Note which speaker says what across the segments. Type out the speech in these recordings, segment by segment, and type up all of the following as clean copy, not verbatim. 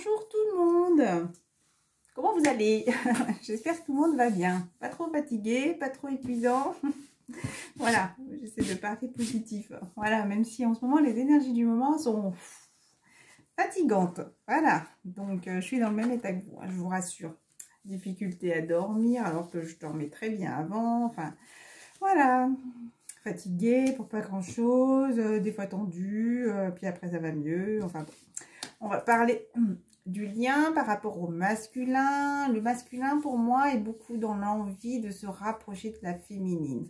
Speaker 1: Bonjour tout le monde. Comment vous allez? J'espère que tout le monde va bien. Pas trop fatigué, pas trop épuisant. Voilà, j'essaie de parler positif. Voilà, même si en ce moment les énergies du moment sont fatigantes. Voilà, donc je suis dans le même état que vous, hein, je vous rassure. Difficulté à dormir alors que je dormais très bien avant. Enfin, voilà. Fatiguée pour pas grand chose, des fois tendue, puis après ça va mieux. Enfin bon. On va parler du lien par rapport au masculin. Le masculin, pour moi, est beaucoup dans l'envie de se rapprocher de la féminine.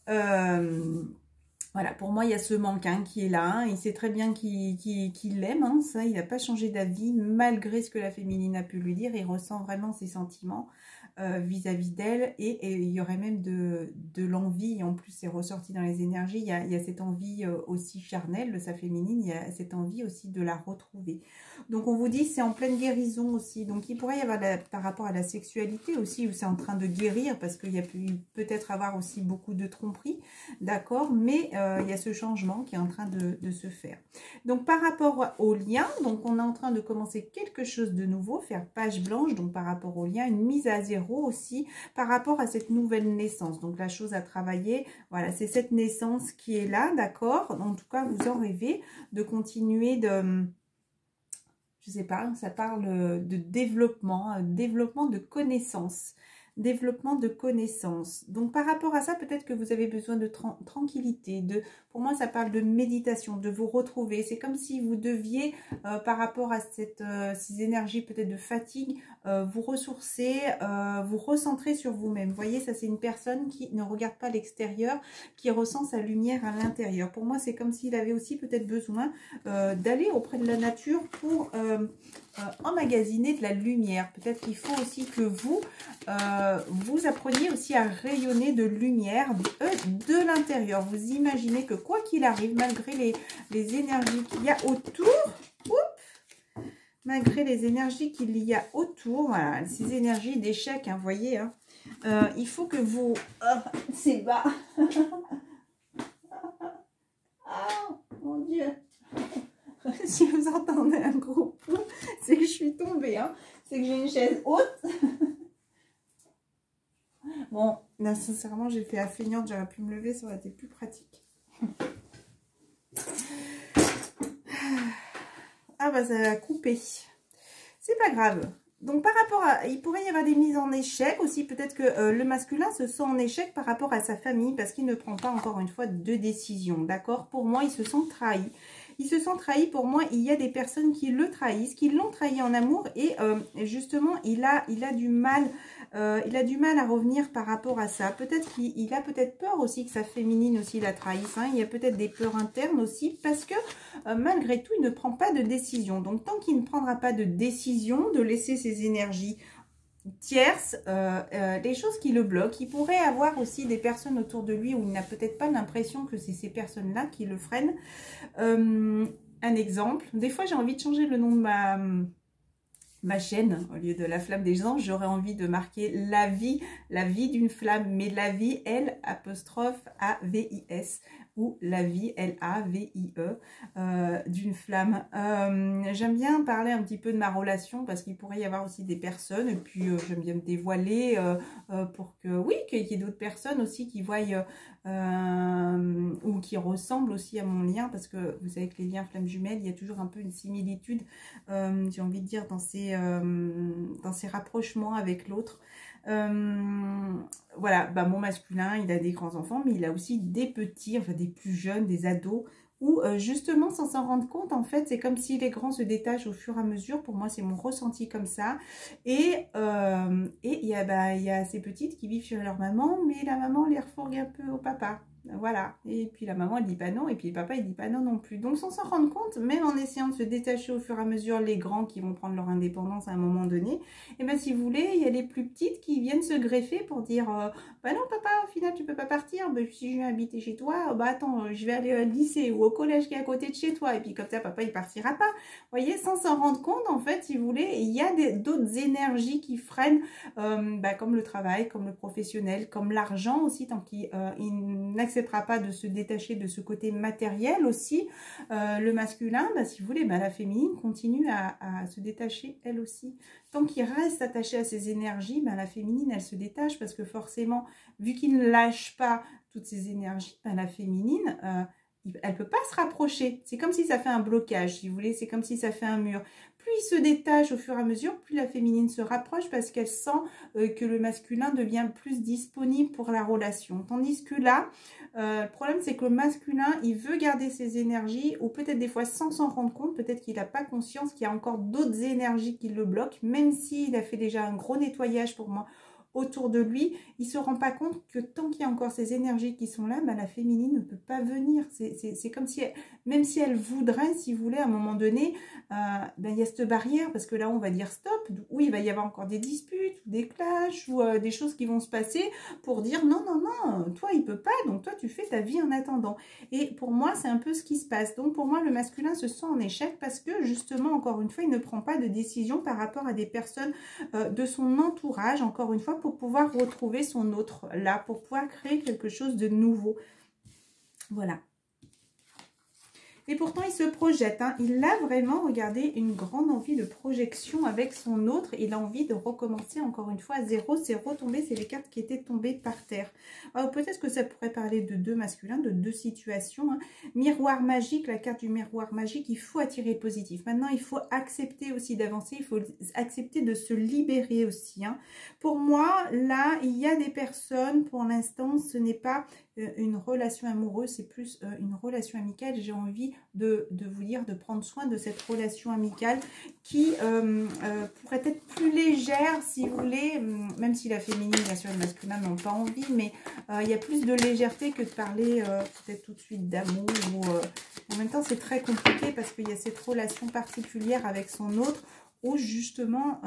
Speaker 1: Voilà, pour moi, il y a ce manque qui est là. Hein. Il sait très bien qu'il l'aime. Hein, ça, il n'a pas changé d'avis, malgré ce que la féminine a pu lui dire. Il ressent vraiment ses sentiments vis-à-vis d'elle. Et il y aurait même de l'envie. En plus, c'est ressorti dans les énergies. Il y a cette envie aussi charnelle de sa féminine. Il y a cette envie aussi de la retrouver. Donc, on vous dit c'est en pleine guérison aussi. Donc, il pourrait y avoir, par rapport à la sexualité aussi, où c'est en train de guérir. Parce qu'il y a peut-être avoir aussi beaucoup de tromperies. D'accord, mais il y a ce changement qui est en train de se faire. Donc, par rapport au lien, donc on est en train de commencer quelque chose de nouveau, faire page blanche, donc par rapport au lien, une mise à zéro aussi, par rapport à cette nouvelle naissance. Donc, la chose à travailler, voilà, c'est cette naissance qui est là, d'accord. En tout cas, vous en rêvez de continuer de... Je sais pas, ça parle de développement, développement de connaissances. Développement de connaissances. Donc, par rapport à ça, peut-être que vous avez besoin de tranquillité. Pour moi, ça parle de méditation, de vous retrouver. C'est comme si vous deviez, par rapport à ces énergies peut-être de fatigue, vous ressourcer, vous recentrer sur vous-même. Vous voyez, ça, c'est une personne qui ne regarde pas l'extérieur, qui ressent sa lumière à l'intérieur. Pour moi, c'est comme s'il avait aussi peut-être besoin d'aller auprès de la nature pour... emmagasiner de la lumière. Peut-être qu'il faut aussi que vous appreniez aussi à rayonner de lumière de l'intérieur. Vous imaginez que quoi qu'il arrive, malgré les énergies qu'il y a autour, malgré les énergies qu'il y a autour, voilà, ces énergies d'échec, hein, vous voyez, hein, il faut que vous... c'est bas. Oh, mon Dieu. Si vous entendez un gros pouls, c'est que je suis tombée. Hein. C'est que j'ai une chaise haute. Bon, là, sincèrement, j'ai fait la feignante. J'aurais pu me lever, ça aurait été plus pratique. Ah bah, ça a coupé. C'est pas grave. Donc, par rapport à... Il pourrait y avoir des mises en échec aussi. Peut-être que le masculin se sent en échec par rapport à sa famille parce qu'il ne prend pas, encore une fois, de décision. D'accord? Pour moi, il se sent trahi. Il se sent trahi. Pour moi, il y a des personnes qui le trahissent, qui l'ont trahi en amour. Et justement, il a du mal... il a du mal à revenir par rapport à ça. Peut-être qu'il a peut-être peur aussi que sa féminine aussi la trahisse. Hein. Il y a peut-être des peurs internes aussi parce que malgré tout, il ne prend pas de décision. Donc, tant qu'il ne prendra pas de décision, de laisser ses énergies tierces, des choses qui le bloquent. Il pourrait avoir aussi des personnes autour de lui où il n'a peut-être pas l'impression que c'est ces personnes-là qui le freinent. Un exemple, des fois j'ai envie de changer le nom de ma chaîne, au lieu de la flamme des anges, j'aurais envie de marquer la vie d'une flamme, mais la vie, L apostrophe A-V-I-S, ou la vie, L-A-V-I-E, d'une flamme. J'aime bien parler un petit peu de ma relation, parce qu'il pourrait y avoir aussi des personnes, et puis j'aime bien me dévoiler, pour que, oui, qu'il y ait d'autres personnes aussi qui voient, ou qui ressemblent aussi à mon lien, parce que vous savez que les liens flammes jumelles, il y a toujours un peu une similitude, j'ai envie de dire, dans ces rapprochements avec l'autre. Voilà, bah, mon masculin, il a des grands enfants, mais il a aussi des petits, enfin des plus jeunes, des ados, où justement, sans s'en rendre compte, en fait, c'est comme si les grands se détachent au fur et à mesure. Pour moi, c'est mon ressenti comme ça. Et il y a ces petites qui vivent chez leur maman, mais la maman les refourgue un peu au papa. Voilà, et puis la maman elle dit pas non, et puis le papa il dit pas non non plus. Donc sans s'en rendre compte, même en essayant de se détacher au fur et à mesure, les grands qui vont prendre leur indépendance à un moment donné, et bien si vous voulez, il y a les plus petites qui viennent se greffer pour dire bah non papa, au final tu peux pas partir, bah, si je viens habiter chez toi, bah attends, je vais aller au lycée ou au collège qui est à côté de chez toi, et puis comme ça papa il partira pas. Vous voyez, sans s'en rendre compte, en fait, si vous voulez, il y a d'autres énergies qui freinent, bah, comme le travail, comme le professionnel, comme l'argent aussi, tant qu'il n'acceptera pas de se détacher de ce côté matériel aussi. Le masculin, bah, si vous voulez, bah, la féminine continue à se détacher elle aussi. Tant qu'il reste attaché à ses énergies, bah, la féminine, elle se détache parce que forcément, vu qu'il ne lâche pas toutes ses énergies, bah, la féminine, elle ne peut pas se rapprocher. C'est comme si ça fait un blocage, si vous voulez. C'est comme si ça fait un mur. Plus il se détache au fur et à mesure, plus la féminine se rapproche parce qu'elle sent que le masculin devient plus disponible pour la relation. Tandis que là, le problème, c'est que le masculin, il veut garder ses énergies, ou peut-être des fois sans s'en rendre compte, peut-être qu'il n'a pas conscience qu'il y a encore d'autres énergies qui le bloquent, même s'il a fait déjà un gros nettoyage pour moi autour de lui, il ne se rend pas compte que tant qu'il y a encore ces énergies qui sont là, bah, la féminine ne peut pas venir. C'est comme si, même si elle voudrait, si vous voulez, à un moment donné, bah, il y a cette barrière, parce que là, on va dire stop, où il va y avoir encore des disputes, ou des clashs, ou des choses qui vont se passer pour dire non, non, non, toi, il ne peut pas, donc toi, tu fais ta vie en attendant. Et pour moi, c'est un peu ce qui se passe. Donc, pour moi, le masculin se sent en échec parce que, justement, encore une fois, il ne prend pas de décision par rapport à des personnes de son entourage, encore une fois, pour pouvoir retrouver son autre là, pour pouvoir créer quelque chose de nouveau. Voilà. Et pourtant, il se projette. Hein. Il a vraiment, regardez, une grande envie de projection avec son autre. Il a envie de recommencer encore une fois à zéro. C'est retombé, c'est les cartes qui étaient tombées par terre. Alors, peut-être que ça pourrait parler de deux masculins, de deux situations. Hein. Miroir magique, la carte du miroir magique, il faut attirer le positif. Maintenant, il faut accepter aussi d'avancer. Il faut accepter de se libérer aussi. Hein. Pour moi, là, il y a des personnes, pour l'instant, ce n'est pas une relation amoureuse, c'est plus une relation amicale. J'ai envie de vous dire de prendre soin de cette relation amicale qui pourrait être plus légère, si vous voulez, même si la féminine, bien sûr, le masculin n'ont pas envie, mais il y a plus de légèreté que de parler peut-être tout de suite d'amour. En même temps, c'est très compliqué parce qu'il y a cette relation particulière avec son autre où justement...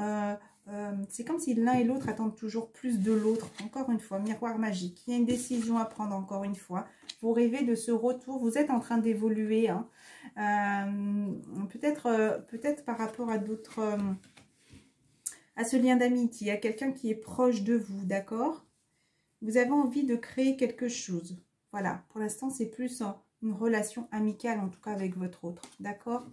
Speaker 1: c'est comme si l'un et l'autre attendent toujours plus de l'autre. Encore une fois, miroir magique. Il y a une décision à prendre encore une fois. Vous rêvez de ce retour. Vous êtes en train d'évoluer. Hein. Peut-être par rapport à d'autres... à ce lien d'amitié, à quelqu'un qui est proche de vous, d'accord? Vous avez envie de créer quelque chose. Voilà. Pour l'instant, c'est plus une relation amicale, en tout cas avec votre autre. D'accord?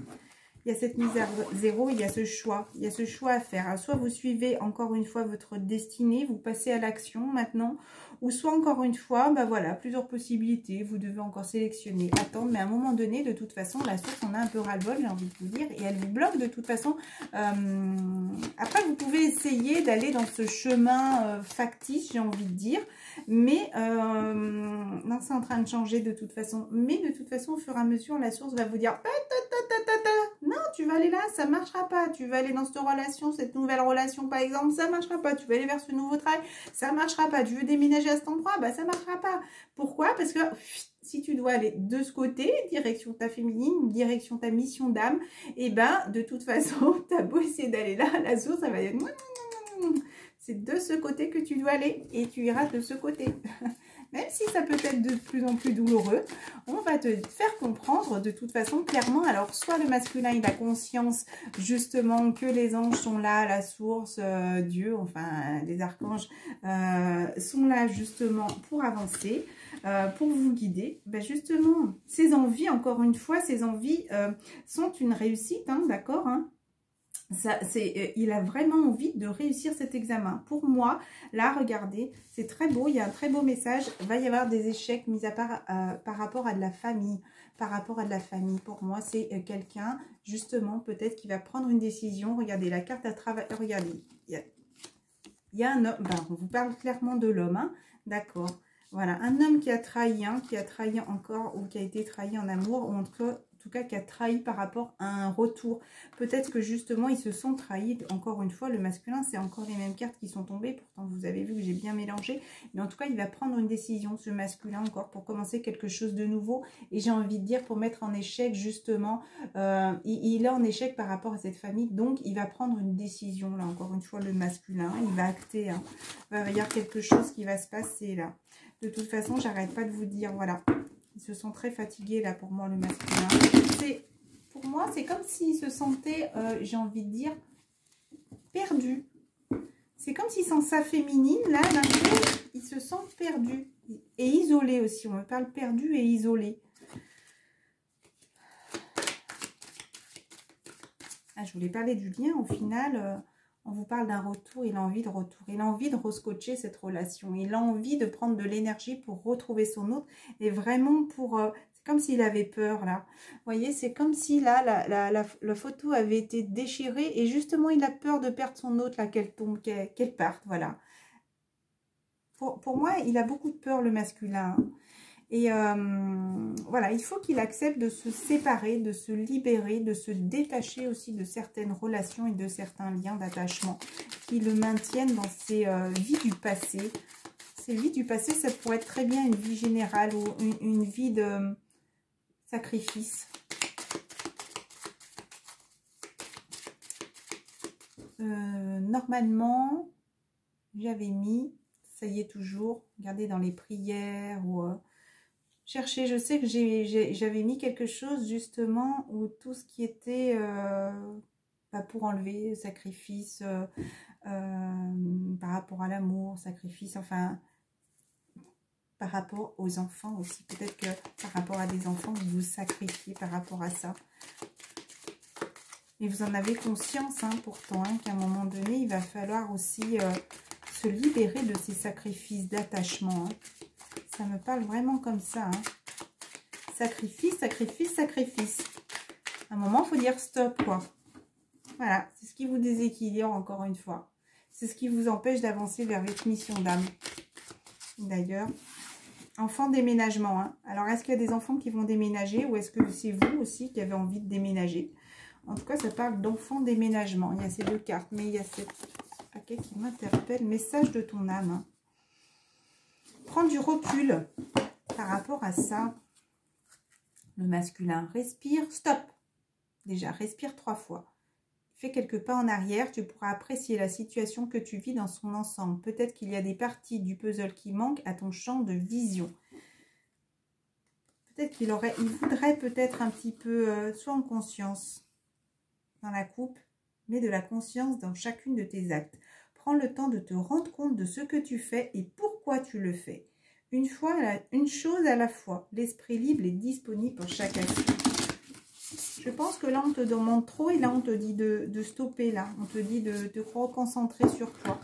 Speaker 1: Il y a cette mise à zéro, il y a ce choix. Il y a ce choix à faire. Alors, soit vous suivez encore une fois votre destinée, vous passez à l'action maintenant, ou soit encore une fois, bah voilà, plusieurs possibilités. Vous devez encore sélectionner, attendre, mais à un moment donné, de toute façon, la source en a un peu ras-le-bol, j'ai envie de vous dire, et elle vous bloque de toute façon. Après, vous pouvez essayer d'aller dans ce chemin factice, j'ai envie de dire, mais non, c'est en train de changer de toute façon. Mais de toute façon, au fur et à mesure, la source va vous dire non, tu vas aller là, ça ne marchera pas. Tu vas aller dans cette relation, cette nouvelle relation par exemple, ça ne marchera pas. Tu vas aller vers ce nouveau travail, ça ne marchera pas. Tu veux déménager à cet endroit, bah, ça ne marchera pas. Pourquoi? Parce que si tu dois aller de ce côté, direction ta féminine, direction ta mission d'âme, et ben de toute façon, tu as beau essayer d'aller là, la source, ça va dire c'est de ce côté que tu dois aller et tu iras de ce côté. Même si ça peut être de plus en plus douloureux, on va te faire comprendre de toute façon clairement. Alors, soit le masculin, il a conscience justement que les anges sont là, la source, Dieu, enfin les archanges sont là justement pour avancer, pour vous guider. Ben justement, ces envies, encore une fois, ces envies sont une réussite, hein, d'accord, hein. Il a vraiment envie de réussir cet examen. Pour moi, là, regardez, c'est très beau, il y a un très beau message. Il va y avoir des échecs mis à part par rapport à de la famille. Par rapport à de la famille, pour moi, c'est quelqu'un, justement, peut-être qui va prendre une décision. Regardez, la carte à travers... Regardez, il y a un homme, ben, on vous parle clairement de l'homme, hein, d'accord. Voilà, un homme qui a trahi encore, ou qui a été trahi en amour, ou en tout cas qui a trahi par rapport à un retour. Peut-être que justement, ils se sont trahis. Encore une fois, le masculin, c'est encore les mêmes cartes qui sont tombées. Pourtant, vous avez vu que j'ai bien mélangé. Mais en tout cas, il va prendre une décision, ce masculin, encore pour commencer quelque chose de nouveau. Et j'ai envie de dire, pour mettre en échec, justement, il est en échec par rapport à cette famille. Donc, il va prendre une décision, là, encore une fois, le masculin. Il va acter. Hein. Il va y avoir quelque chose qui va se passer, là. De toute façon, j'arrête pas de vous dire, voilà. Ils se sont très fatigués, là, pour moi, le masculin. Pour moi, c'est comme s'ils se sentaient, j'ai envie de dire, perdus. C'est comme si sans sa féminine, là, d'un coup, il se sent perdu. Et isolé aussi. On me parle perdu et isolé. Ah, je voulais parler du lien. Au final, on vous parle d'un retour. Il a envie de retour. Il a envie de rescotcher cette relation. Il a envie de prendre de l'énergie pour retrouver son autre. Et vraiment pour... c'est comme s'il avait peur, là. Vous voyez, c'est comme si, là, la photo avait été déchirée. Et justement, il a peur de perdre son autre, là, qu'elle tombe, qu'elle parte. Voilà. Pour moi, il a beaucoup de peur, le masculin. Et voilà, il faut qu'il accepte de se séparer, de se libérer, de se détacher aussi de certaines relations et de certains liens d'attachement qui le maintiennent dans ses vies du passé. Ces vies du passé, ça pourrait être très bien une vie générale ou une vie de sacrifice. Normalement, j'avais mis, ça y est toujours, regardez dans les prières ou... chercher, je sais que j'avais mis quelque chose justement où tout ce qui était pour enlever sacrifice par rapport à l'amour, sacrifice, enfin par rapport aux enfants aussi. Peut-être que par rapport à des enfants, vous vous sacrifiez par rapport à ça. Et vous en avez conscience pourtant, qu'à un moment donné, il va falloir aussi se libérer de ces sacrifices d'attachement. Ça me parle vraiment comme ça. Sacrifice, sacrifice, sacrifice. À un moment, il faut dire stop, quoi. Voilà, c'est ce qui vous déséquilibre encore une fois. C'est ce qui vous empêche d'avancer vers votre mission d'âme. D'ailleurs, enfant déménagement. Alors, est-ce qu'il y a des enfants qui vont déménager ou est-ce que c'est vous aussi qui avez envie de déménager? En tout cas, ça parle d'enfant déménagement. Il y a ces deux cartes, mais il y a ce paquet qui m'interpelle. Message de ton âme. Prends du recul par rapport à ça. Le masculin, respire, stop. Déjà, respire 3 fois. Fais quelques pas en arrière, tu pourras apprécier la situation que tu vis dans son ensemble. Peut-être qu'il y a des parties du puzzle qui manquent à ton champ de vision. Peut-être il voudrait peut-être un petit peu, soit en conscience dans la coupe, mais de la conscience dans chacune de tes actes. Prends le temps de te rendre compte de ce que tu fais et pourquoi tu le fais. Une chose à la fois. L'esprit libre est disponible pour chaque action. Je pense que là, on te demande trop et là, on te dit de stopper là. On te dit de te reconcentrer sur toi.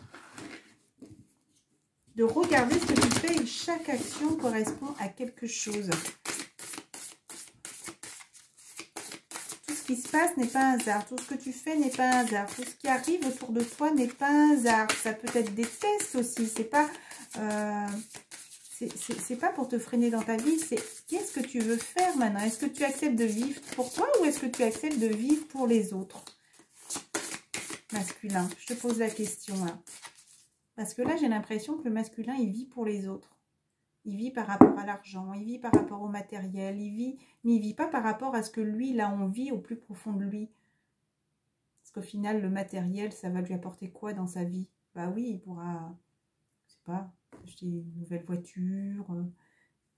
Speaker 1: De regarder ce que tu fais et chaque action correspond à quelque chose. Tout ce qui se passe n'est pas un hasard. Tout ce que tu fais n'est pas un hasard. Tout ce qui arrive autour de toi n'est pas un hasard. Ça peut être des tests aussi. C'est pas... c'est pas pour te freiner dans ta vie, c'est qu'est-ce que tu veux faire maintenant? Est-ce que tu acceptes de vivre pour toi ou est-ce que tu acceptes de vivre pour les autres? Masculin, je te pose la question là. Parce que là, j'ai l'impression que le masculin, il vit pour les autres. Il vit par rapport à l'argent, il vit par rapport au matériel, mais il vit pas par rapport à ce que lui, il a envie au plus profond de lui. Parce qu'au final, le matériel, ça va lui apporter quoi dans sa vie? Bah oui, il pourra, je sais pas, acheter une nouvelle voiture,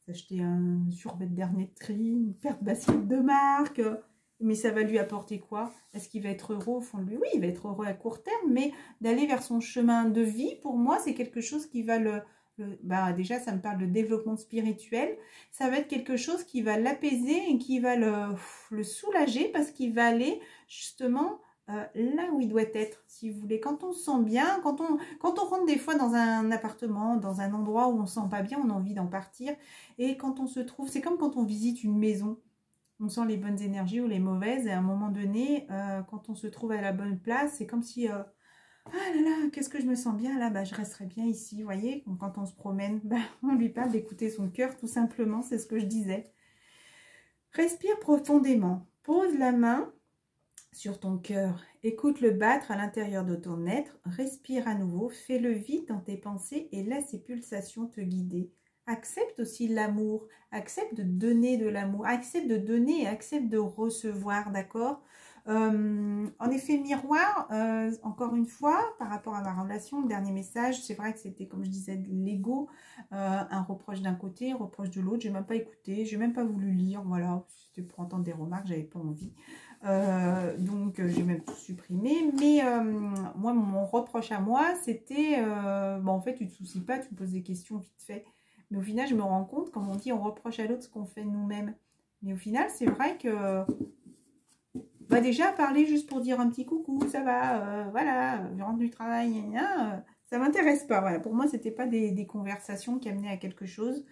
Speaker 1: s'acheter un survêt de dernier cri, une paire de baskets de marque. Mais ça va lui apporter quoi? Est-ce qu'il va être heureux au fond de lui? Oui, il va être heureux à court terme, mais d'aller vers son chemin de vie, pour moi, c'est quelque chose qui va déjà, ça me parle de développement spirituel. Ça va être quelque chose qui va l'apaiser et qui va le soulager parce qu'il va aller justement là où il doit être, si vous voulez. Quand on se sent bien, quand on rentre des fois dans un appartement, dans un endroit où on ne se sent pas bien, on a envie d'en partir. Et quand on se trouve, c'est comme quand on visite une maison. On sent les bonnes énergies ou les mauvaises. Et à un moment donné, quand on se trouve à la bonne place, c'est comme si... ah là là, qu'est-ce que je me sens bien là, bah, je resterai bien ici, vous voyez. Quand on se promène, bah, on lui parle d'écouter son cœur, tout simplement, c'est ce que je disais. Respire profondément. Pose la main sur ton cœur. Écoute-le battre à l'intérieur de ton être. Respire à nouveau. Fais-le vide dans tes pensées et laisse ces pulsations te guider. Accepte aussi l'amour, accepte de donner de l'amour, accepte de donner et accepte de recevoir, d'accord? en effet miroir, encore une fois, par rapport à ma relation, le dernier message, c'est vrai que c'était, comme je disais, de l'ego, un reproche d'un côté, un reproche de l'autre. J'ai même pas écouté, j'ai même pas voulu lire, voilà, c'était pour entendre des remarques, j'avais pas envie. Donc j'ai même tout supprimé. Mais moi, mon reproche à moi, c'était, bon, en fait, tu te soucies pas, tu me poses des questions vite fait. Mais au final, je me rends compte, comme on dit, on reproche à l'autre ce qu'on fait nous-mêmes. Mais au final, c'est vrai que bah déjà, parler juste pour dire un petit coucou, ça va, voilà, je rentre du travail, ça m'intéresse pas. Voilà, pour moi, c'était pas des conversations qui amenaient à quelque chose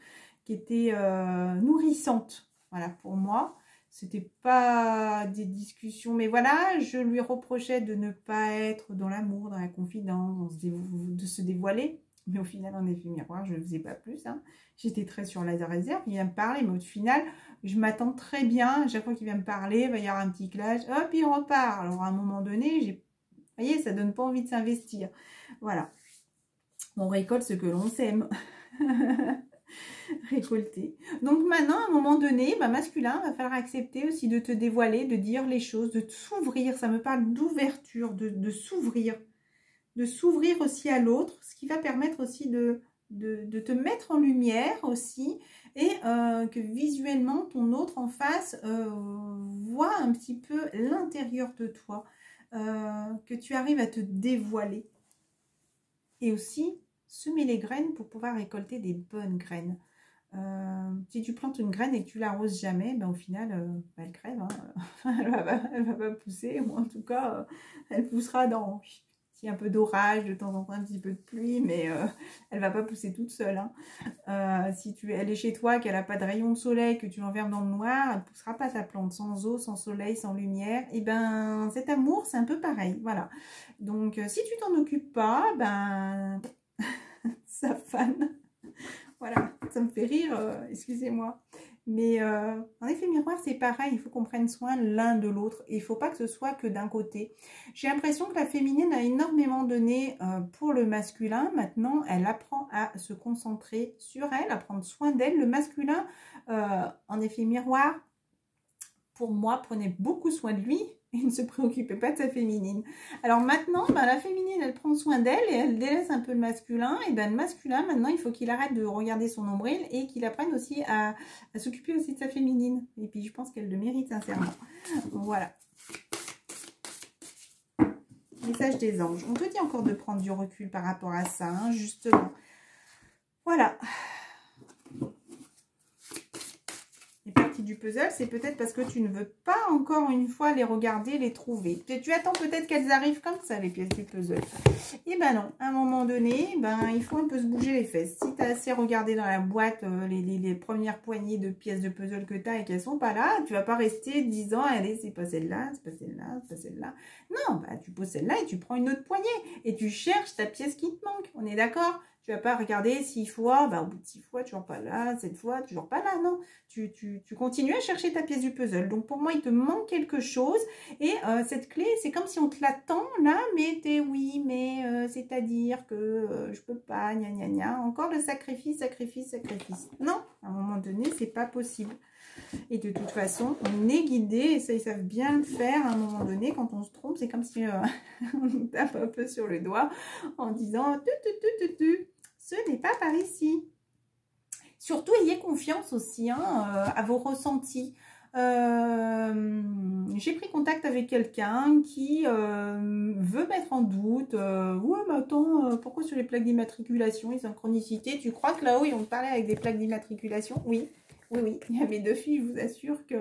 Speaker 1: qui était nourrissante. Voilà, pour moi, c'était pas des discussions. Mais voilà, je lui reprochais de ne pas être dans l'amour, dans la confidence, de se dévoiler. Mais au final, en effet miroir, je ne faisais pas plus. Hein. J'étais très sur la réserve. Il vient me parler, mais au final, je m'attends très bien. À chaque fois qu'il vient me parler, il va y avoir un petit clash. Hop, il repart. Alors, à un moment donné, vous voyez, ça donne pas envie de s'investir. Voilà. On récolte ce que l'on sème. Récolter. Donc maintenant, à un moment donné, bah, masculin, va falloir accepter aussi de te dévoiler, de dire les choses, de s'ouvrir. Ça me parle d'ouverture, de s'ouvrir. De s'ouvrir aussi à l'autre, ce qui va permettre aussi de te mettre en lumière aussi et que visuellement ton autre en face voit un petit peu l'intérieur de toi, que tu arrives à te dévoiler et aussi semer les graines pour pouvoir récolter des bonnes graines. Si tu plantes une graine et que tu l'arroses jamais, ben au final, elle crève, hein. Elle va pas pousser, ou en tout cas, elle poussera dans... S'il y a un peu d'orage, de temps en temps un petit peu de pluie, mais elle va pas pousser toute seule. Hein. Si elle est chez toi, qu'elle n'a pas de rayon de soleil, que tu l'enfermes dans le noir, elle ne poussera pas ta plante sans eau, sans soleil, sans lumière. Et ben cet amour, c'est un peu pareil. Voilà. Donc si tu t'en occupes pas, ben ça fane. Voilà, ça me fait rire, excusez-moi. Mais en effet miroir, c'est pareil, il faut qu'on prenne soin l'un de l'autre. Il ne faut pas que ce soit que d'un côté. J'ai l'impression que la féminine a énormément donné pour le masculin. Maintenant, elle apprend à se concentrer sur elle, à prendre soin d'elle. Le masculin, en effet miroir, pour moi, prenait beaucoup soin de lui et ne se préoccupait pas de sa féminine. Alors maintenant, ben, la féminine, elle prend soin d'elle et elle délaisse un peu le masculin. Et ben le masculin, maintenant, il faut qu'il arrête de regarder son nombril et qu'il apprenne aussi à s'occuper aussi de sa féminine. Et puis, je pense qu'elle le mérite sincèrement. Voilà. Message des anges. On te dit encore de prendre du recul par rapport à ça, hein, justement. Voilà. Les parties du puzzle, c'est peut-être parce que tu ne veux pas encore une fois les regarder, les trouver. Tu attends peut-être qu'elles arrivent comme ça, les pièces du puzzle. Et ben non, à un moment donné, ben il faut un peu se bouger les fesses. Si tu as assez regardé dans la boîte les premières poignées de pièces de puzzle que tu as et qu'elles sont pas là, tu vas pas rester 10 ans, allez, c'est pas celle-là, c'est pas celle-là, c'est pas celle-là. Non, bah tu poses celle-là et tu prends une autre poignée et tu cherches ta pièce qui te manque. On est d'accord? Tu vas pas regarder 6 fois, bah, au bout de 6 fois, toujours pas là, 7 fois, toujours pas là, non. Tu continues à chercher ta pièce du puzzle. Donc, pour moi, il te manque quelque chose. Et cette clé, c'est comme si on te l'attend, là, mais t'es oui, mais c'est-à-dire que je peux pas, gna gna gna. Encore le sacrifice, sacrifice, sacrifice. Non, à un moment donné, c'est pas possible. Et de toute façon, on est guidé, et ça, ils savent bien le faire à un moment donné. Quand on se trompe, c'est comme si on nous tape un peu sur le doigt en disant ce n'est pas par ici. Surtout, ayez confiance aussi hein, à vos ressentis. J'ai pris contact avec quelqu'un qui veut mettre en doute. Ouais, mais attends, pourquoi sur les plaques d'immatriculation et synchronicité, tu crois que là-haut, ils vont parler avec des plaques d'immatriculation? Oui. Oui, oui, il y a mes deux filles, je vous assure que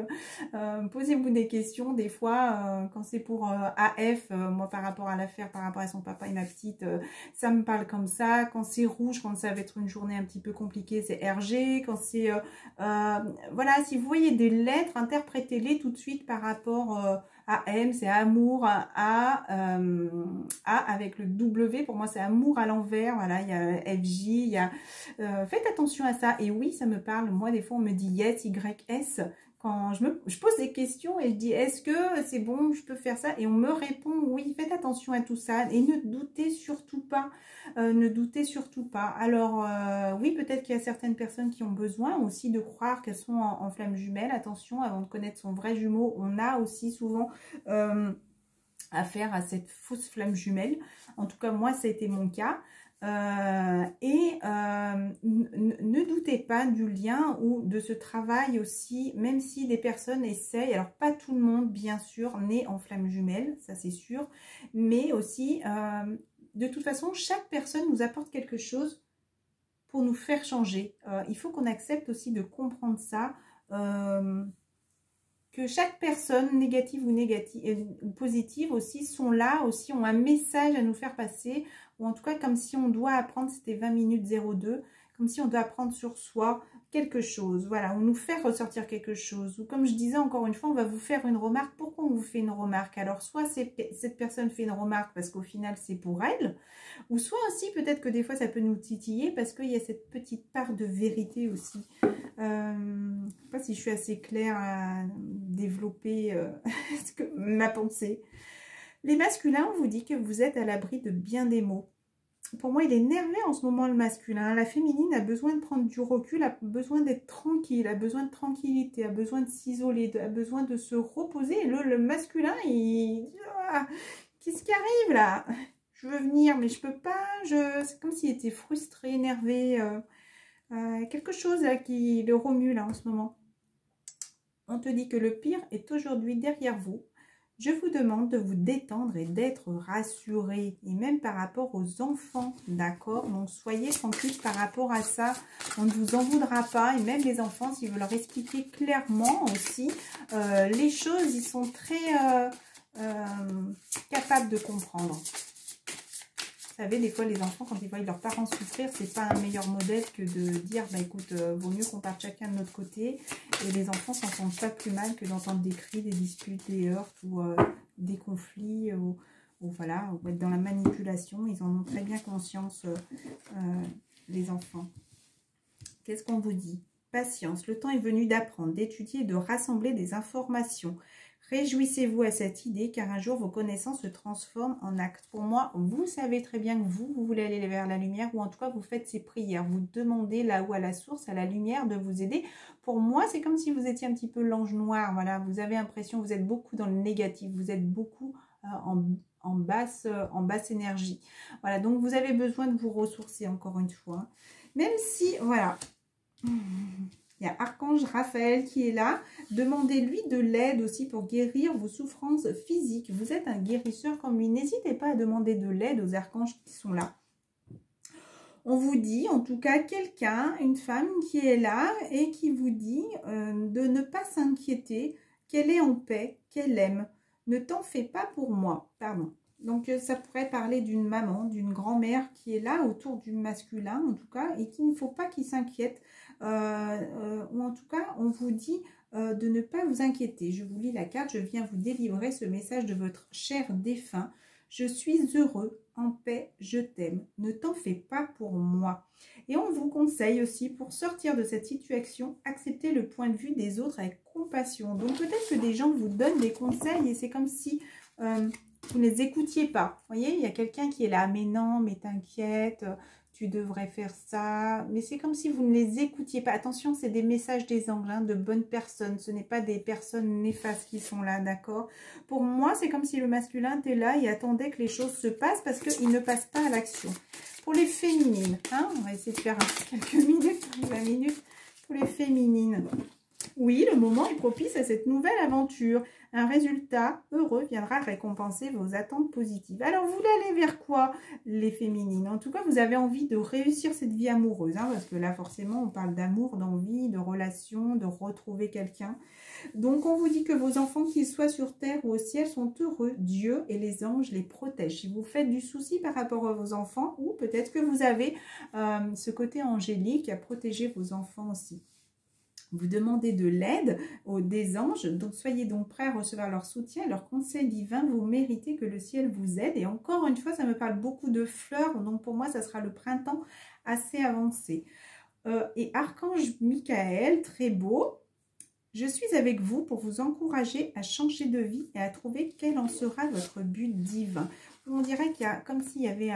Speaker 1: posez-vous des questions. Des fois, quand c'est pour AF, moi par rapport à l'affaire, par rapport à son papa et ma petite, ça me parle comme ça. Quand c'est rouge, quand ça va être une journée un petit peu compliquée, c'est RG. Quand c'est... voilà, si vous voyez des lettres, interprétez-les tout de suite par rapport à M, c'est amour, A avec le W, pour moi c'est amour à l'envers, voilà, il y a FJ, il y a... faites attention à ça, et oui, ça me parle, moi des fois on me dit yes, YS, quand je pose des questions et je dis est-ce que c'est bon, je peux faire ça, et on me répond oui, faites attention à tout ça, et ne doutez surtout pas, ne doutez surtout pas. Alors oui, peut-être qu'il y a certaines personnes qui ont besoin aussi de croire qu'elles sont en flamme jumelle. Attention, avant de connaître son vrai jumeau, on a aussi souvent affaire à cette fausse flamme jumelle. En tout cas, moi, ça a été mon cas. Ne doutez pas du lien ou de ce travail aussi, même si des personnes essayent, alors pas tout le monde bien sûr né en flamme jumelle, ça c'est sûr, mais aussi de toute façon chaque personne nous apporte quelque chose pour nous faire changer. Il faut qu'on accepte aussi de comprendre ça, que chaque personne, négative ou positive aussi, sont là, aussi ont un message à nous faire passer, ou en tout cas comme si on doit apprendre, c'était 20 minutes 02, comme si on doit apprendre sur soi quelque chose, voilà, ou nous faire ressortir quelque chose, ou comme je disais encore une fois, on va vous faire une remarque. Pourquoi on vous fait une remarque? Alors soit cette personne fait une remarque parce qu'au final c'est pour elle, ou soit aussi peut-être que des fois ça peut nous titiller parce qu'il y a cette petite part de vérité aussi. Je ne sais pas si je suis assez claire à développer ma pensée. Les masculins, on vous dit que vous êtes à l'abri de bien des mots. Pour moi, il est énervé en ce moment le masculin. La féminine a besoin de prendre du recul, a besoin d'être tranquille, a besoin de tranquillité, a besoin de s'isoler, a besoin de se reposer. Et le masculin, il... Ah, qu'est-ce qui arrive là? Je veux venir, mais je peux pas. C'est comme s'il était frustré, énervé. Quelque chose là qui le remue là en ce moment. On te dit que le pire est aujourd'hui derrière vous. Je vous demande de vous détendre et d'être rassuré. Et même par rapport aux enfants, d'accord? Donc soyez tranquille par rapport à ça. On ne vous en voudra pas. Et même les enfants, si vous leur expliquez clairement aussi les choses, ils sont très capables de comprendre. Vous savez, des fois, les enfants, quand ils voient leurs parents souffrir, c'est pas un meilleur modèle que de dire, bah écoute, vaut mieux qu'on parte chacun de notre côté. Et les enfants s'en sentent pas plus mal que d'entendre des cris, des disputes, des heurts ou des conflits, ou voilà, ou être dans la manipulation. Ils en ont très bien conscience, les enfants. Qu'est-ce qu'on vous dit? Patience, le temps est venu d'apprendre, d'étudier et de rassembler des informations. Réjouissez-vous à cette idée, car un jour vos connaissances se transforment en actes. Pour moi, vous savez très bien que vous voulez aller vers la lumière, ou en tout cas vous faites ces prières, vous demandez là-haut à la source, à la lumière de vous aider. Pour moi, c'est comme si vous étiez un petit peu l'ange noir, voilà, vous avez l'impression, vous êtes beaucoup dans le négatif, vous êtes beaucoup en basse énergie. Voilà, donc vous avez besoin de vous ressourcer encore une fois. Même si, voilà... Il y a Archange Raphaël qui est là. Demandez-lui de l'aide aussi pour guérir vos souffrances physiques. Vous êtes un guérisseur comme lui. N'hésitez pas à demander de l'aide aux archanges qui sont là. On vous dit, en tout cas, quelqu'un, une femme qui est là et qui vous dit de ne pas s'inquiéter, qu'elle est en paix, qu'elle aime. Ne t'en fais pas pour moi. Pardon. Donc, ça pourrait parler d'une maman, d'une grand-mère qui est là autour du masculin, en tout cas, et qu'il ne faut pas qu'il s'inquiète. Ou en tout cas, on vous dit de ne pas vous inquiéter. Je vous lis la carte, je viens vous délivrer ce message de votre cher défunt. Je suis heureux, en paix, je t'aime. Ne t'en fais pas pour moi. Et on vous conseille aussi, pour sortir de cette situation, accepter le point de vue des autres avec compassion. Donc peut-être que des gens vous donnent des conseils et c'est comme si... vous ne les écoutiez pas. Vous voyez, il y a quelqu'un qui est là, mais non, mais t'inquiète, tu devrais faire ça. Mais c'est comme si vous ne les écoutiez pas. Attention, c'est des messages des anges, hein, de bonnes personnes. Ce n'est pas des personnes néfastes qui sont là, d'accord? Pour moi, c'est comme si le masculin était là et attendait que les choses se passent parce qu'il ne passe pas à l'action. Pour les féminines, hein, on va essayer de faire quelques minutes, 20 minutes, pour les féminines. Oui, le moment est propice à cette nouvelle aventure. Un résultat heureux viendra récompenser vos attentes positives. Alors, vous voulez aller vers quoi, les féminines? En tout cas, vous avez envie de réussir cette vie amoureuse, hein, parce que là, forcément, on parle d'amour, d'envie, de relation, de retrouver quelqu'un. Donc, on vous dit que vos enfants, qu'ils soient sur terre ou au ciel, sont heureux. Dieu et les anges les protègent. Si vous faites du souci par rapport à vos enfants, ou peut-être que vous avez ce côté angélique à protéger vos enfants aussi. Vous demandez de l'aide des anges, donc soyez donc prêts à recevoir leur soutien, leur conseil divin. Vous méritez que le ciel vous aide. Et encore une fois, ça me parle beaucoup de fleurs, donc pour moi, ça sera le printemps assez avancé. Et Archange Michael, très beau. Je suis avec vous pour vous encourager à changer de vie et à trouver quel en sera votre but divin. On dirait qu'il y a comme s'il y avait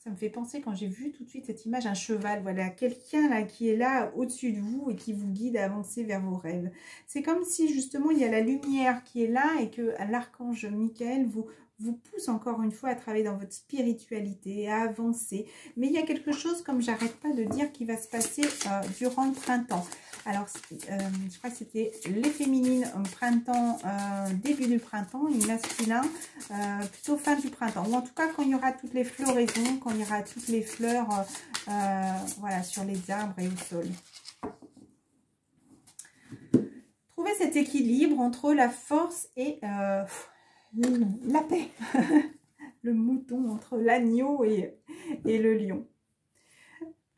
Speaker 1: Ça me fait penser, quand j'ai vu tout de suite cette image, un cheval, voilà, quelqu'un là qui est là au-dessus de vous et qui vous guide à avancer vers vos rêves. C'est comme si justement il y a la lumière qui est là et que l'archange Michael vous pousse encore une fois à travailler dans votre spiritualité, à avancer. Mais il y a quelque chose, comme j'arrête pas de dire, qui va se passer durant le printemps. Alors, je crois que c'était les féminines au printemps, début du printemps, les masculins plutôt fin du printemps. Ou en tout cas, quand il y aura toutes les floraisons, quand il y aura toutes les fleurs voilà, sur les arbres et au sol. Trouvez cet équilibre entre la force et la paix. Le mouton entre l'agneau et le lion.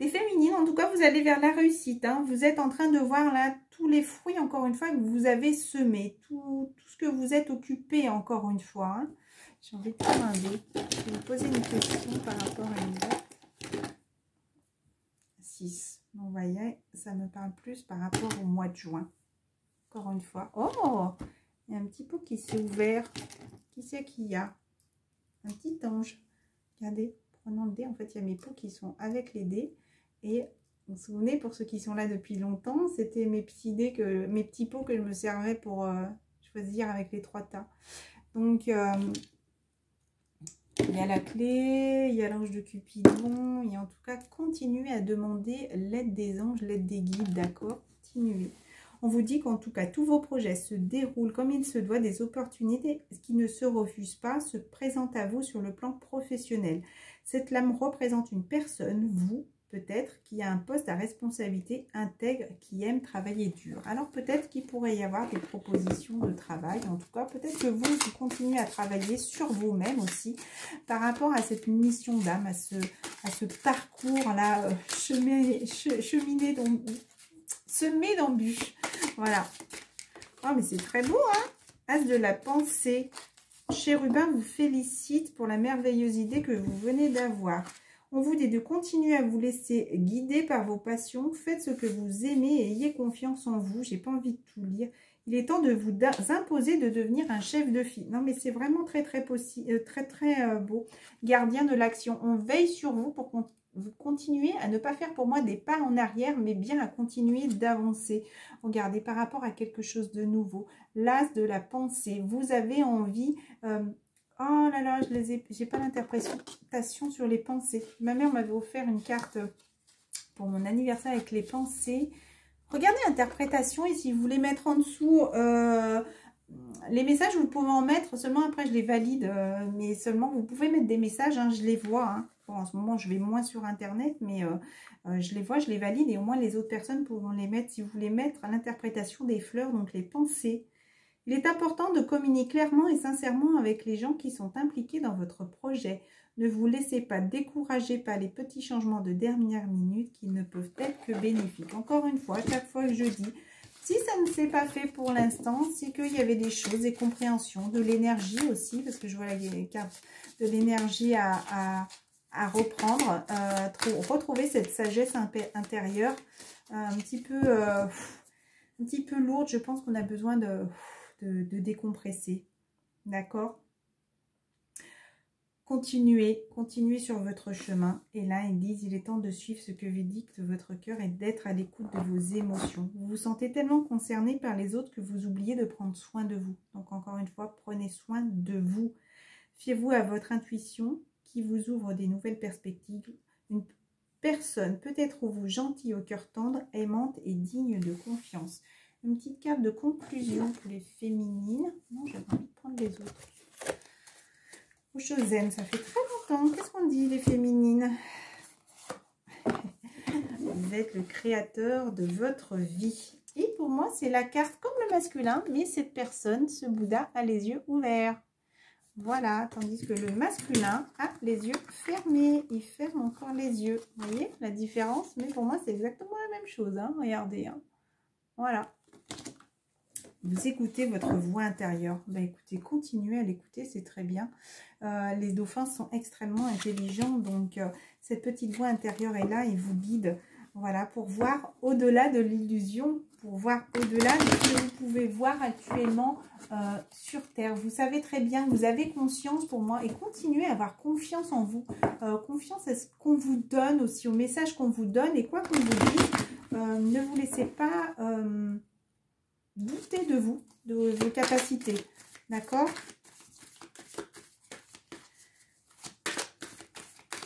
Speaker 1: Les féminines, en tout cas, vous allez vers la réussite. Hein. Vous êtes en train de voir là tous les fruits, encore une fois, que vous avez semés. Tout ce que vous êtes occupé, encore une fois. Hein. J'ai envie de faire un dé. Je vais vous poser une question par rapport à une date. 6. Vous voyez, ça me parle plus par rapport au mois de juin. Encore une fois. Oh, il y a un petit pot qui s'est ouvert. Qui c'est qu'il y a? Un petit ange. Regardez, prenons le dé. En fait, il y a mes pots qui sont avec les dés. Et vous vous souvenez, pour ceux qui sont là depuis longtemps, c'était mes petits dés, mes petits pots que je me servais pour choisir avec les 3 tas. Donc, il y a la clé, il y a l'ange de Cupidon. Et en tout cas, continuez à demander l'aide des anges, l'aide des guides, d'accord? Continuez. On vous dit qu'en tout cas, tous vos projets se déroulent comme il se doit, des opportunités qui ne se refusent pas se présentent à vous sur le plan professionnel. Cette lame représente une personne, vous, peut-être, qui a un poste à responsabilité intègre, qui aime travailler dur. Alors peut-être qu'il pourrait y avoir des propositions de travail. En tout cas, peut-être que vous continuez à travailler sur vous-même aussi par rapport à cette mission d'âme, à ce parcours-là, semé d'embûches. Voilà. Oh, mais c'est très beau, hein? As de la pensée. Chérubin vous félicite pour la merveilleuse idée que vous venez d'avoir. On vous dit de continuer à vous laisser guider par vos passions. Faites ce que vous aimez et ayez confiance en vous. J'ai pas envie de tout lire. Il est temps de vous imposer de devenir un chef de file. Non, mais c'est vraiment très, très possible, très beau. Gardien de l'action. On veille sur vous pour qu'on vous continuez à ne pas faire pour moi des pas en arrière, mais bien à continuer d'avancer. Regardez, par rapport à quelque chose de nouveau. L'as de la pensée. Vous avez envie... oh là là, j'ai pas l'interprétation sur les pensées. Ma mère m'avait offert une carte pour mon anniversaire avec les pensées. Regardez l'interprétation et si vous voulez mettre en dessous les messages, vous pouvez en mettre. Seulement après, je les valide. Mais seulement, vous pouvez mettre des messages. Hein, je les vois. Hein. Bon, en ce moment, je vais moins sur Internet, mais je les vois, je les valide. Et au moins, les autres personnes pourront les mettre. Si vous voulez mettre à l'interprétation des fleurs, donc les pensées. Il est important de communiquer clairement et sincèrement avec les gens qui sont impliqués dans votre projet. Ne vous laissez pas décourager par les petits changements de dernière minute qui ne peuvent être que bénéfiques. Encore une fois, chaque fois que je dis, si ça ne s'est pas fait pour l'instant, c'est qu'il y avait des choses, des compréhensions, de l'énergie aussi, parce que je vois les cartes de l'énergie à reprendre, retrouver cette sagesse intérieure un petit peu lourde. Je pense qu'on a besoin de décompresser. D'accord? Continuez sur votre chemin. Et là, ils disent, il est temps de suivre ce que vous dicte votre cœur et d'être à l'écoute de vos émotions. Vous vous sentez tellement concerné par les autres que vous oubliez de prendre soin de vous. Donc, encore une fois, prenez soin de vous. Fiez-vous à votre intuition qui vous ouvre des nouvelles perspectives. Une personne peut être vous gentille, au cœur tendre, aimante et digne de confiance. Une petite carte de conclusion pour les féminines. Non, j'avais envie de prendre les autres. Aux choses aiment, ça fait très longtemps. Qu'est-ce qu'on dit, les féminines? Vous êtes le créateur de votre vie. Et pour moi, c'est la carte comme le masculin, mais cette personne, ce Bouddha, a les yeux ouverts. Voilà, tandis que le masculin a les yeux fermés. Il ferme encore les yeux. Vous voyez la différence? Mais pour moi, c'est exactement la même chose. Hein. Regardez. Hein. Voilà. Vous écoutez votre voix intérieure. Ben, écoutez, continuez à l'écouter, c'est très bien. Les dauphins sont extrêmement intelligents. Donc, cette petite voix intérieure est là et vous guide. Voilà, pour voir au-delà de l'illusion pour voir au-delà de ce que vous pouvez voir actuellement sur Terre. Vous savez très bien, vous avez conscience pour moi et continuez à avoir confiance en vous, confiance à ce qu'on vous donne aussi, au message qu'on vous donne et quoi qu'on vous dise, ne vous laissez pas douter de vous, de vos capacités, d'accord?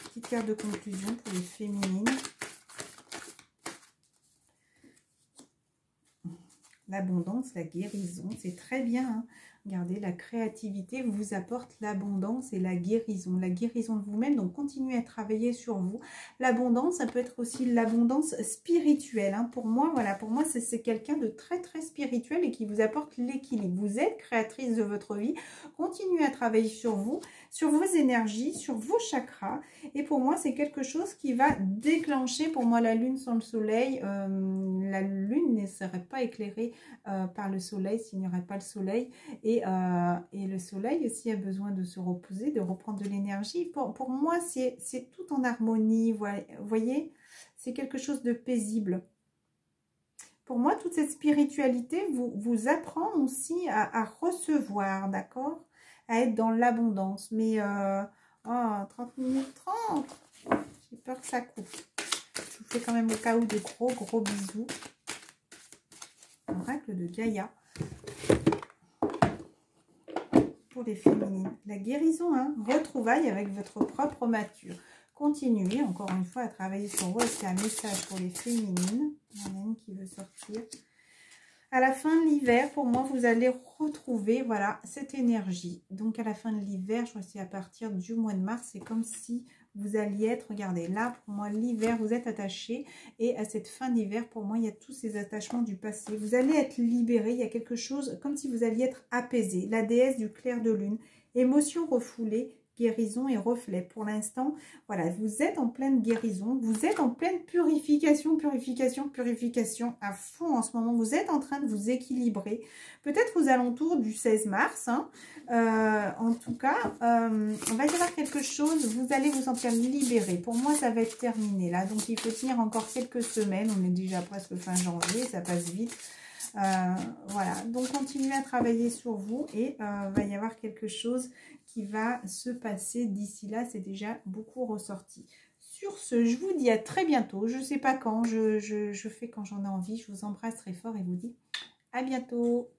Speaker 1: Petite carte de conclusion pour les féminines. L'abondance, la guérison, c'est très bien. Hein. Regardez, la créativité vous apporte l'abondance et la guérison de vous-même. Donc, continuez à travailler sur vous. L'abondance, ça peut être aussi l'abondance spirituelle. Hein. Pour moi, voilà, pour moi, c'est quelqu'un de très, très spirituel et qui vous apporte l'équilibre. Vous êtes créatrice de votre vie. Continuez à travailler sur vous, sur vos énergies, sur vos chakras. Et pour moi, c'est quelque chose qui va déclencher, pour moi, la lune sans le soleil. La lune ne serait pas éclairée par le soleil s'il n'y aurait pas le soleil. Et le soleil aussi a besoin de se reposer, de reprendre de l'énergie. Pour moi, c'est tout en harmonie. Vous voyez, c'est quelque chose de paisible. Pour moi, toute cette spiritualité vous apprend aussi à recevoir, d'accord? À être dans l'abondance. Mais 30 minutes 30, j'ai peur que ça coupe. Je vous fais quand même au cas où de gros bisous. Oracle de Gaïa. Pour les féminines. La guérison, hein, retrouvailles avec votre propre nature. Continuez encore une fois à travailler sur vous. C'est un message pour les féminines. Il y en a une qui veut sortir. À la fin de l'hiver, pour moi, vous allez retrouver, voilà, cette énergie. Donc, à la fin de l'hiver, je vois que c'est à partir du mois de mars, c'est comme si vous alliez être, regardez, là, pour moi, l'hiver, vous êtes attaché. Et à cette fin d'hiver, pour moi, il y a tous ces attachements du passé. Vous allez être libéré, il y a quelque chose comme si vous alliez être apaisé. La déesse du clair de lune, émotion refoulée, guérison et reflet. Pour l'instant, voilà, vous êtes en pleine guérison, vous êtes en pleine purification à fond en ce moment. Vous êtes en train de vous équilibrer. Peut-être aux alentours du 16 mars. Hein. En tout cas, on va y avoir quelque chose, vous allez vous sentir libéré. Pour moi, ça va être terminé là. Donc, il faut tenir encore quelques semaines. On est déjà presque fin janvier, ça passe vite. Voilà, donc continuez à travailler sur vous et va y avoir quelque chose qui va se passer d'ici là. C'est déjà beaucoup ressorti. Sur ce, je vous dis à très bientôt. Je ne sais pas quand, je fais quand j'en ai envie. Je vous embrasse très fort et vous dis à bientôt.